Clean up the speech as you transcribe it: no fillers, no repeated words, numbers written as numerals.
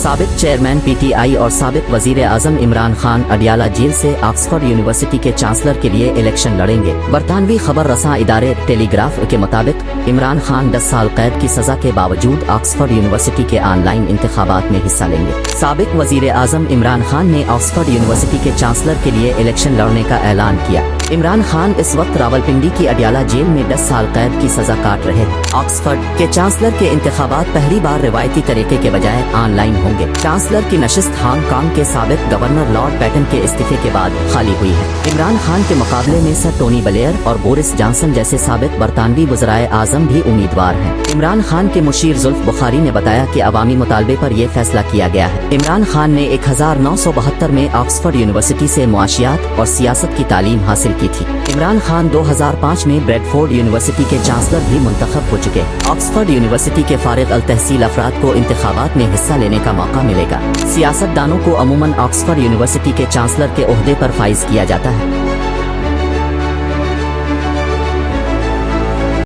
साबिक chairman PTI और साबिक वजीर आजम इमरान खान अडियाला जेल से ऑक्सफोर्ड यूनिवर्सिटी के चांसलर के लिए इलेक्शन लड़ेंगे। बरतानवी खबर रसां इदारे टेलीग्राफ के मुताबिक इमरान खान 10 साल कैद की सजा के बावजूद ऑक्सफोर्ड यूनिवर्सिटी के ऑनलाइन इंतखाबात में हिस्सा लेंगे। साबिक वजीर आजम इमरान खान ने ऑक्सफोर्ड यूनिवर्सिटी के चांसलर के लिए इलेक्शन लड़ने का ऐलान किया। इमरान खान इस वक्त रावलपिंडी की अडियाला जेल में 10 साल कैद की सजा काट रहे हैं। ऑक्सफोर्ड के चांसलर के इंतखाबात पहली बार रिवायती तरीके के बजाय ऑनलाइन होंगे। चांसलर की नशिस्त हांगकांग के साबिक गवर्नर लॉर्ड पैटन के इस्तीफे के बाद खाली हुई है। इमरान खान के मुकाबले में सर टोनी ब्लेयर और बोरिस जॉनसन जैसे साबिक बरतानवी वज़राए आज़म भी उम्मीदवार हैं। इमरान खान के मुशीर जुल्फ बुखारी ने बताया कि अवामी मुतालबे पर यह फैसला किया गया है। इमरान खान ने 1972 में ऑक्सफोर्ड यूनिवर्सिटी से मुआशियात और सियासत की तालीम हासिल की थी। इमरान खान 2005 में ब्रैडफोर्ड यूनिवर्सिटी के चांसलर भी मुंतखब हो चुके। ऑक्सफोर्ड यूनिवर्सिटी के फारिग अल तहसील अफराद को इंतखाबात में हिस्सा लेने का मौका मिलेगा। सियासतदानों को अमूमन ऑक्सफोर्ड यूनिवर्सिटी के चांसलर के ओहदे पर फाइज किया जाता है।